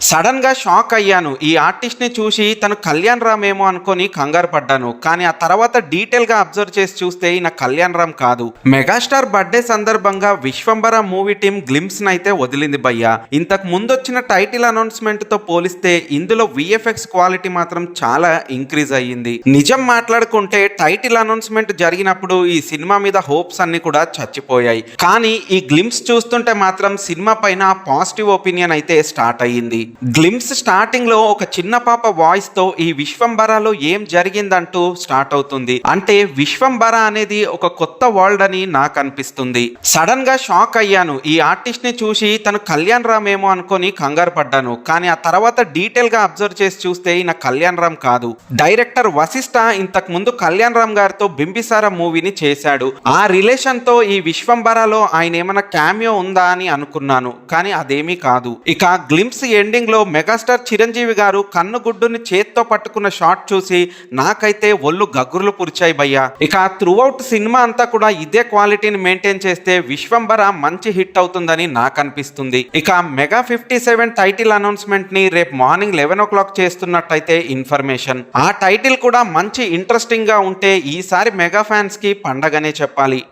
Sudden గా shock అయ్యాను. ఈ ఆర్టిస్ట్ ని చూసి తను కళ్యాణ్ రామ్ ఏమో అనుకొని కంగారు పడ్డాను. కానీ ఆ తర్వాత డీటెయిల్ గా అబ్జర్వ్ చేసి చూస్తే ఈయన కళ్యాణ్ రామ్ కాదు. మెగాస్టార్ బర్త్డే సందర్భంగా విశ్వంబర మూవీ టీం గ్లింప్స్ నైతే వదిలింది భయ్య. ఇంతకు ముందొచ్చిన టైటిల్ అనౌన్స్మెంట్ తో పోలిస్తే ఇందులో విఎఫ్ఎక్స్ క్వాలిటీ మాత్రం చాలా ఇంక్రీజ్ అయ్యింది. నిజం మాట్లాడుకుంటే టైటిల్ అనౌన్స్మెంట్ జరిగినప్పుడు ఈ సినిమా మీద హోప్స్ అన్ని కూడా చచ్చిపోయాయి. కానీ ఈ గ్లింప్స్ చూస్తుంటే మాత్రం సినిమా పైన పాజిటివ్ ఒపీనియన్ అయితే స్టార్ట్ అయ్యింది. గ్లింప్స్ స్టార్టింగ్ లో ఒక చిన్న పాప వాయిస్ తో ఈ విశ్వంబరాలో ఏం జరిగిందంటూ స్టార్ట్ అవుతుంది. అంటే విశ్వంబర అనేది ఒక కొత్త వరల్డ్ అని నాకు అనిపిస్తుంది. సడన్ గా షాక్ అయ్యాను. ఈ ఆర్టిస్ట్ ని చూసి తను కళ్యాణ్ రామ్ ఏమో అనుకొని కంగారు పడ్డాను. కానీ ఆ తర్వాత డీటెయిల్ గా అబ్జర్వ్ చేసి చూస్తే ఈయన కళ్యాణ్ రామ్ కాదు. డైరెక్టర్ వశిష్ఠ ఇంతకు ముందు కళ్యాణ్ రామ్ గారితో బింబిసార మూవీని చేశాడు. ఆ రిలేషన్ తో ఈ విశ్వంబరాలో ఆయన ఏమైనా క్యామియో ఉందా అని అనుకున్నాను. కానీ అదేమీ కాదు. ఇక గ్లింప్స్ ఎండింగ్ లో మెగాస్టార్ చిరంజీవి గారు కన్నుగుడ్డుని చేత్తో పట్టుకున్న షాట్ చూసి నాకైతే ఒళ్ళు గగ్గుర్లు పురిచాయి భయ్యా. ఇక త్రూ అవుట్ సినిమా అంతా కూడా ఇదే క్వాలిటీని మెయింటైన్ చేస్తే విశ్వంబర మంచి హిట్ అవుతుందని నాకు అనిపిస్తుంది. ఇక మెగా 57 టైటిల్ అనౌన్స్మెంట్ ని రేపు మార్నింగ్ 11 o'clock చేస్తున్నట్టయితే ఇన్ఫర్మేషన్. ఆ టైటిల్ కూడా మంచి ఇంట్రెస్టింగ్ గా ఉంటే ఈసారి మెగా ఫ్యాన్స్ కి పండగనే చెప్పాలి.